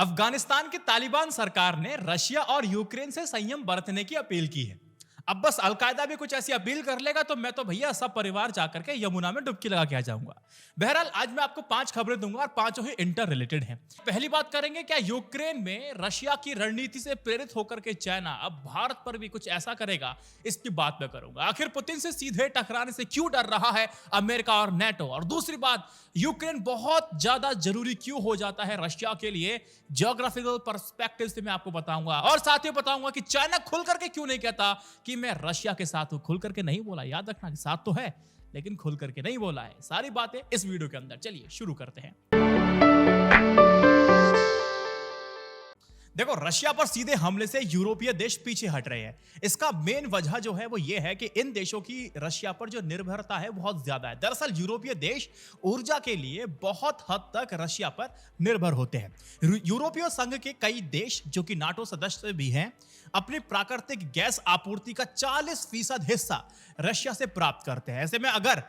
अफगानिस्तान की तालिबान सरकार ने रशिया और यूक्रेन से संयम बरतने की अपील की है। अब बस अलकायदा भी कुछ ऐसी अपील कर लेगा तो मैं तो भैया सब परिवार जाकर के यमुना में डुबकी लगा के आ जाऊंगा। बहरहाल आज मैं आपको 5 खबरें दूंगा और पांचों ही इंटर रिलेटेड हैं। पहली बात करेंगे, क्या यूक्रेन में रशिया की रणनीति से प्रेरित होकर के चाइना अब भारत पर भी कुछ ऐसा करेगा, इसकी बात मैं करूंगा। आखिर पुतिन से सीधे टकराने से क्यों डर रहा है अमेरिका और नेटो, और दूसरी बात, यूक्रेन बहुत ज्यादा जरूरी क्यों हो जाता है रशिया के लिए, ज्योग्राफिकल पर्सपेक्टिव से मैं आपको बताऊंगा। और साथ ही बताऊंगा कि चाइना खुल करके क्यों नहीं कहता कि मैं रशिया के साथ हूं। खुल करके नहीं बोला, याद रखना कि साथ तो है लेकिन खुल करके नहीं बोला है। सारी बातें इस वीडियो के अंदर, चलिए शुरू करते हैं। देखो, रशिया पर सीधे हमले से यूरोपीय देश पीछे हट रहे हैं। इसका मेन वजह जो है वो ये है कि इन देशों की रशिया पर जो निर्भरता है बहुत ज्यादा है। दरअसल यूरोपीय देश ऊर्जा के लिए बहुत हद तक रशिया पर निर्भर होते हैं। यूरोपीय संघ के कई देश जो कि नाटो सदस्य भी हैं, अपनी प्राकृतिक गैस आपूर्ति का 40% हिस्सा रशिया से प्राप्त करते हैं। ऐसे में अगर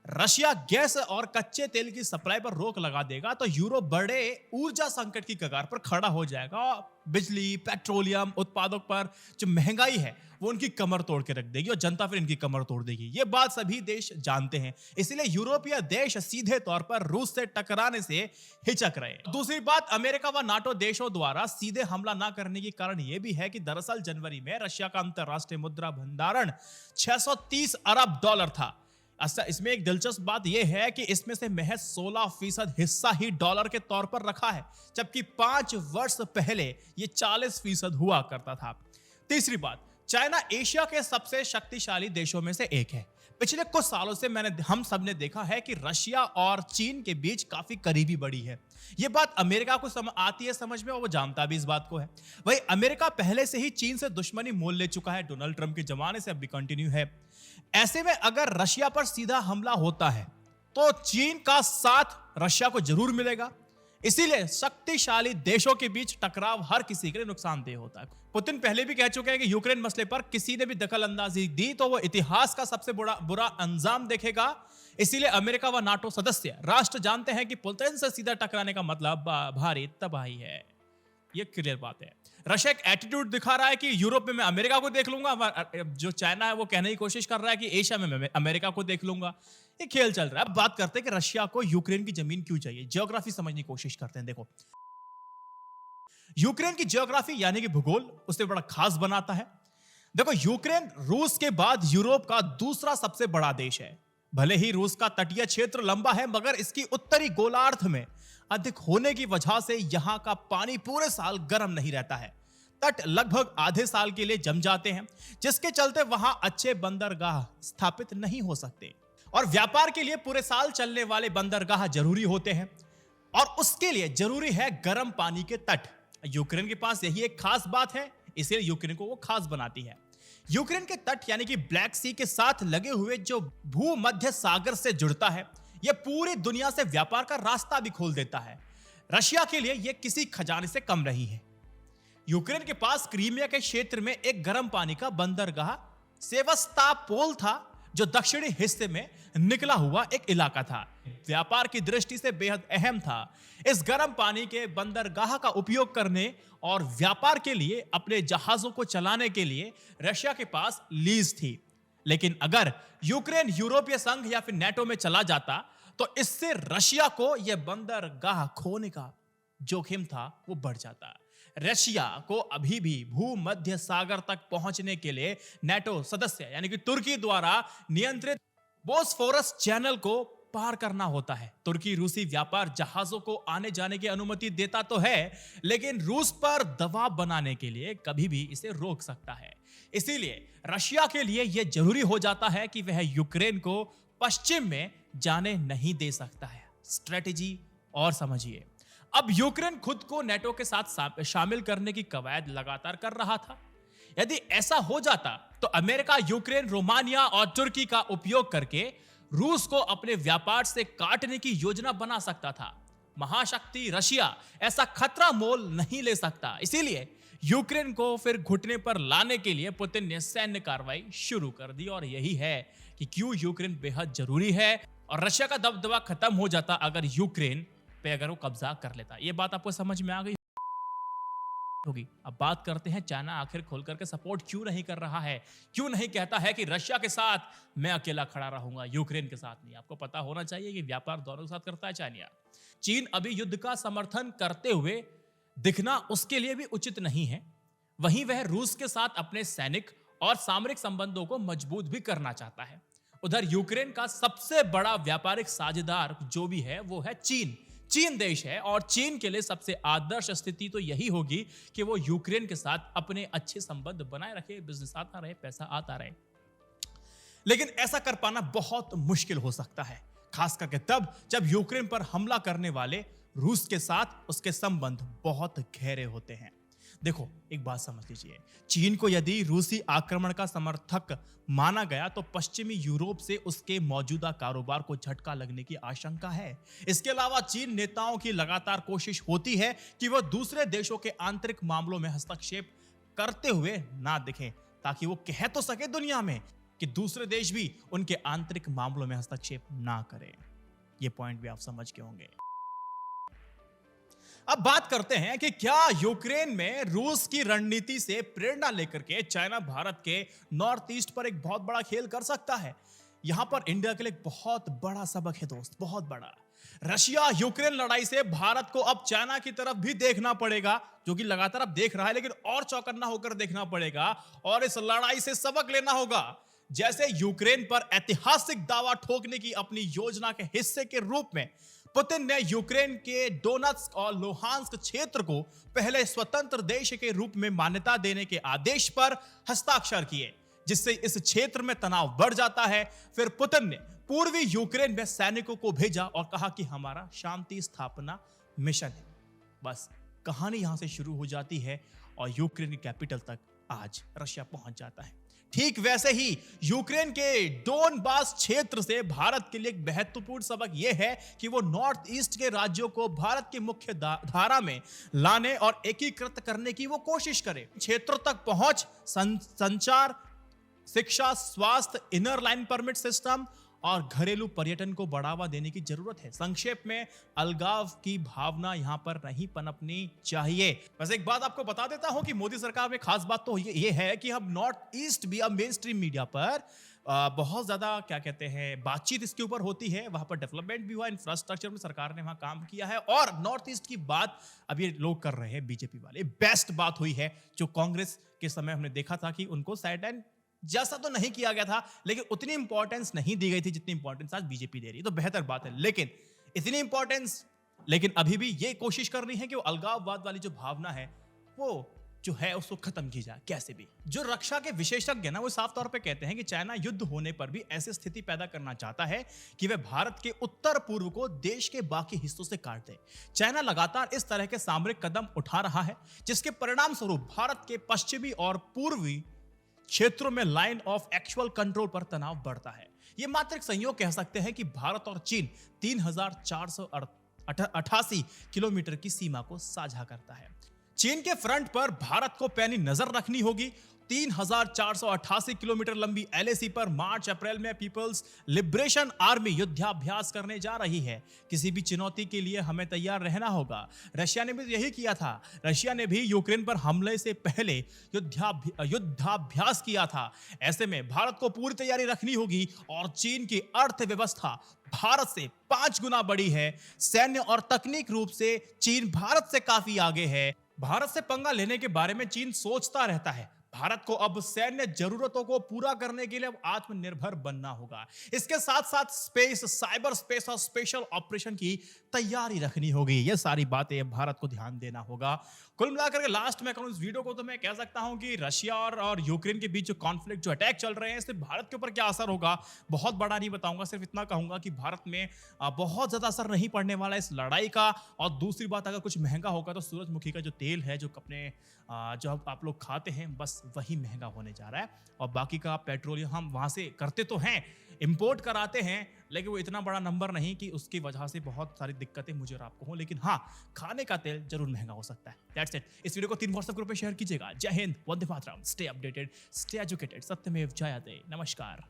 रशिया गैस और कच्चे तेल की सप्लाई पर रोक लगा देगा तो यूरोप बड़े ऊर्जा संकट की कगार पर खड़ा हो जाएगा। बिजली पेट्रोलियम उत्पादों पर जो महंगाई है वो उनकी कमर तोड़ के रख देगी और जनता फिर इनकी कमर तोड़ देगी। ये बात सभी देश जानते हैं, इसलिए यूरोपीय देश सीधे तौर पर रूस से टकराने से हिचक रहे हैं। दूसरी बात, अमेरिका व नाटो देशों द्वारा सीधे हमला न करने के कारण यह भी है कि दरअसल जनवरी में रशिया का अंतरराष्ट्रीय मुद्रा भंडारण $630 अरब था। अच्छा, इसमें एक दिलचस्प बात यह है कि इसमें से महज 16% हिस्सा ही डॉलर के तौर पर रखा है, जबकि 5 वर्ष पहले यह 40% हुआ करता था। तीसरी बात, चाइना एशिया के सबसे शक्तिशाली देशों में से एक है। पिछले कुछ सालों से हम सब ने देखा है कि रशिया और चीन के बीच काफी करीबी बढ़ी है। यह बात अमेरिका को आती है समझ में और वो जानता भी इस बात को है। वही अमेरिका पहले से ही चीन से दुश्मनी मोल ले चुका है, डोनाल्ड ट्रंप के जमाने से अब भी कंटिन्यू है। ऐसे में अगर रशिया पर सीधा हमला होता है तो चीन का साथ रशिया को जरूर मिलेगा। इसीलिए शक्तिशाली देशों के बीच टकराव हर किसी के लिए नुकसानदेह होता है। पुतिन पहले भी कह चुके हैं कि यूक्रेन मसले पर किसी ने भी दखल अंदाजी दी तो वो इतिहास का सबसे बुरा अंजाम देखेगा। इसीलिए अमेरिका व नाटो सदस्य राष्ट्र जानते हैं कि पुतिन से सीधा टकराने का मतलब भारी तबाही है। ये क्लियर बात है। रशिया एक एटीट्यूड दिखा रहा है कि यूरोप में मैं अमेरिका को देख लूंगा, जो चाइना है वो कहने की कोशिश कर रहा है कि एशिया में मैं अमेरिका को देख लूंगा। ये खेल चल रहा है। अब बात करते हैं कि रशिया को यूक्रेन की जमीन क्यों चाहिए। ज्योग्राफी समझने की कोशिश करते हैं। देखो, यूक्रेन की ज्योग्राफी यानी कि भूगोल उसे बड़ा खास बनाता है। देखो, यूक्रेन रूस के बाद यूरोप का दूसरा सबसे बड़ा देश है। भले ही रूस का तटीय क्षेत्र लंबा है, मगर इसकी उत्तरी गोलार्ध में अधिक होने की वजह से यहां का पानी पूरे साल गर्म नहीं रहता है। तट लगभग आधे साल के लिए जम जाते हैं, जिसके चलते वहां अच्छे बंदरगाह स्थापित नहीं हो सकते और व्यापार के लिए पूरे साल चलने वाले बंदरगाह जरूरी होते हैं और उसके लिए जरूरी है गर्म पानी के तट। यूक्रेन के पास यही एक खास बात है, इसलिए यूक्रेन को वो खास बनाती है। यूक्रेन के तट यानी कि ब्लैक सी के साथ लगे हुए जो भूमध्य सागर से जुड़ता है, यह पूरी दुनिया से व्यापार का रास्ता भी खोल देता है। रशिया के लिए यह किसी खजाने से कम नहीं है। यूक्रेन के पास क्रीमिया के क्षेत्र में एक गर्म पानी का बंदरगाह सेवस्तापोल था, जो दक्षिणी हिस्से में निकला हुआ एक इलाका था। व्यापार की दृष्टि से बेहद अहम था। इस गर्म पानी के बंदरगाह का उपयोग करने और व्यापार के लिए अपने जहाजों को चलाने के लिए रशिया के पास लीज थी। लेकिन अगर यूक्रेन यूरोपीय संघ या फिर नेटो में चला जाता तो इससे रशिया को यह बंदरगाह खोने का जोखिम था वो बढ़ जाता। रशिया को अभी भी भूमध्य सागर तक पहुंचने के लिए नेटो सदस्य यानी कि तुर्की द्वारा नियंत्रित बोस्फोरस चैनल को पार करना होता है। तुर्की रूसी व्यापार जहाजों को आने जाने की अनुमति देता तो है, लेकिन रूस पर दबाव बनाने के लिए कभी भी इसे रोक सकता है। इसीलिए रशिया के लिए यह जरूरी हो जाता है कि वह यूक्रेन को पश्चिम में जाने नहीं दे सकता है। स्ट्रेटेजी और समझिए, अब यूक्रेन खुद को नेटो के साथ शामिल करने की कवायद लगातार कर रहा था। यदि ऐसा हो जाता तो अमेरिका, यूक्रेन, रोमानिया और तुर्की का उपयोग करके रूस को अपने व्यापार से काटने की योजना बना सकता था। महाशक्ति रशिया ऐसा खतरा मोल नहीं ले सकता। इसीलिए यूक्रेन को फिर घुटने पर लाने के लिए पुतिन ने सैन्य कार्रवाई शुरू कर दी। और यही है कि क्यों यूक्रेन बेहद जरूरी है और रशिया का दबदबा खत्म हो जाता अगर यूक्रेन पे अगर वो कब्जा कर लेता। ये बात आपको समझ में आ गई? होगी। अब बात करते हैं चाइना आखिर खोल करके सपोर्ट क्यों नहीं कर रहा है, क्यों नहीं कहता है कि रशिया के साथ मैं अकेला खड़ा रहूंगा, यूक्रेन के साथ नहीं। आपको पता होना चाहिए कि व्यापार दोनों के साथ करता है चाइना। चीन अभी युद्ध का समर्थन करते हुए दिखना उसके लिए भी उचित नहीं है। वहीं वह रूस के साथ अपने सैनिक और सामरिक संबंधों को मजबूत भी करना चाहता है। उधर यूक्रेन का सबसे बड़ा व्यापारिक साझेदार जो भी है वो है चीन। चीन देश है और चीन के लिए सबसे आदर्श स्थिति तो यही होगी कि वो यूक्रेन के साथ अपने अच्छे संबंध बनाए रखे, बिजनेस आता रहे, पैसा आता रहे। लेकिन ऐसा कर पाना बहुत मुश्किल हो सकता है, खास करके तब जब यूक्रेन पर हमला करने वाले रूस के साथ उसके संबंध बहुत गहरे होते हैं। देखो एक बात समझ लीजिए, चीन को यदि रूसी आक्रमण का समर्थक माना गया तो पश्चिमी यूरोप से उसके मौजूदा कारोबार को झटका लगने की आशंका है। इसके अलावा चीन नेताओं की लगातार कोशिश होती है कि वह दूसरे देशों के आंतरिक मामलों में हस्तक्षेप करते हुए ना दिखें, ताकि वो कह तो सके दुनिया में कि दूसरे देश भी उनके आंतरिक मामलों में हस्तक्षेप ना करें। ये पॉइंट भी आप समझ के होंगे। अब बात करते हैं कि क्या यूक्रेन में रूस की रणनीति से प्रेरणा लेकर के चाइना भारत के नॉर्थ ईस्ट पर एक बहुत बड़ा खेल कर सकता है। यहां पर इंडिया के लिए एक बहुत बड़ा सबक है दोस्त, बहुत बड़ा। रशिया यूक्रेन लड़ाई से भारत को अब चाइना की तरफ भी देखना पड़ेगा, जो कि लगातार अब देख रहा है, लेकिन और चौकन्ना होकर देखना पड़ेगा और इस लड़ाई से सबक लेना होगा। जैसे यूक्रेन पर ऐतिहासिक दावा ठोकने की अपनी योजना के हिस्से के रूप में पुतिन ने यूक्रेन के डोनेट्स्क और लुहांस्क क्षेत्र को पहले स्वतंत्र देश के रूप में मान्यता देने के आदेश पर हस्ताक्षर किए, जिससे इस क्षेत्र में तनाव बढ़ जाता है। फिर पुतिन ने पूर्वी यूक्रेन में सैनिकों को भेजा और कहा कि हमारा शांति स्थापना मिशन है। बस कहानी यहां से शुरू हो जाती है और यूक्रेन की कैपिटल तक आज रशिया पहुंच जाता है। ठीक वैसे ही यूक्रेन के डोनबास क्षेत्र से भारत के लिए एक महत्वपूर्ण सबक यह है कि वो नॉर्थ ईस्ट के राज्यों को भारत की मुख्य धारा में लाने और एकीकृत करने की वो कोशिश करे। क्षेत्र तक पहुंच, संचार, शिक्षा, स्वास्थ्य, इनर लाइन परमिट सिस्टम और घरेलू पर्यटन को बढ़ावा देने की जरूरत है। संक्षेप में अलगाव की भावना यहां पर नहीं पनपनी चाहिए। वैसे एक बात आपको बता देता हूं कि मोदी सरकार में खास बात तो ये है कि अब नॉर्थ ईस्ट भी अब मेन स्ट्रीम मीडिया पर बहुत ज्यादा क्या कहते हैं बातचीत इसके ऊपर होती है। वहां पर डेवलपमेंट भी हुआ, इंफ्रास्ट्रक्चर में सरकार ने वहां काम किया है और नॉर्थ ईस्ट की बात अब ये लोग कर रहे हैं, बीजेपी वाले। बेस्ट बात हुई है जो कांग्रेस के समय हमने देखा था कि उनको साइड एंड जैसा तो नहीं किया गया था, लेकिन उतनी इंपॉर्टेंस नहीं दी गई थी जितनी इंपॉर्टेंस आज बीजेपी दे रही है। तो बेहतर बात है, लेकिन इतनी इंपॉर्टेंस, लेकिन अभी भी ये कोशिश करनी है कि वो अलगाववाद वाली जो भावना है वो जो है उसको खत्म की जाए कैसे भी। जो रक्षा के विशेषज्ञ ना वो साफ तौर पे कहते हैं कि चाइना युद्ध होने पर भी ऐसी स्थिति पैदा करना चाहता है कि वह भारत के उत्तर पूर्व को देश के बाकी हिस्सों से काट दे। चाइना लगातार इस तरह के सामरिक कदम उठा रहा है, जिसके परिणाम स्वरूप भारत के पश्चिमी और पूर्वी क्षेत्रों में लाइन ऑफ एक्चुअल कंट्रोल पर तनाव बढ़ता है। यह मात्र एक संयोग कह सकते हैं कि भारत और चीन 3488 किलोमीटर की सीमा को साझा करता है। चीन के फ्रंट पर भारत को पैनी नजर रखनी होगी। 3488 किलोमीटर लंबी एलएसी पर मार्च अप्रैल में पीपल्स लिबरेशन आर्मी युद्धाभ्यास करने जा रही है। किसी भी चुनौती के लिए हमें तैयार रहना होगा। रशिया ने भी यही किया था। रशिया ने भी यूक्रेन पर हमले से पहले युद्धाभ्यास किया था। ऐसे में भारत को पूरी तैयारी रखनी होगी और चीन की अर्थव्यवस्था भारत से 5 गुना बड़ी है। सैन्य और तकनीक रूप से चीन भारत से काफी आगे है। भारत से पंगा लेने के बारे में चीन सोचता रहता है। भारत को अब सैन्य जरूरतों को पूरा करने के लिए आत्मनिर्भर बनना होगा। इसके साथ साथ स्पेस, साइबर स्पेस और स्पेशल ऑपरेशन की तैयारी रखनी होगी। ये सारी बातें भारत को ध्यान देना होगा। कुल मिलाकर के लास्ट में कहूं इस वीडियो को तो मैं कह सकता हूं कि रशिया और यूक्रेन के बीच जो कॉन्फ्लिक्ट, जो अटैक चल रहे हैं, इससे भारत के ऊपर क्या असर होगा बहुत बड़ा नहीं बताऊंगा। सिर्फ इतना कहूंगा कि भारत में बहुत ज्यादा असर नहीं पड़ने वाला इस लड़ाई का। और दूसरी बात, अगर कुछ महंगा होगा तो सूरजमुखी का जो तेल है, जो अपने जो आप लोग खाते हैं, बस वही महंगा होने जा रहा है। और बाकी का पेट्रोलियम हम वहां से करते तो हैं, इंपोर्ट कराते हैं, लेकिन वो इतना बड़ा नंबर नहीं कि उसकी वजह से बहुत सारी दिक्कतें मुझे और आपको हो। लेकिन हाँ, खाने का तेल जरूर महंगा हो सकता है। That's it. इस वीडियो को 3 व्हाट्सएप ग्रुप पे शेयर कीजिएगा। जय Hind, Vande Mataram, stay updated, stay educated, सत्यमेव जयते। नमस्कार।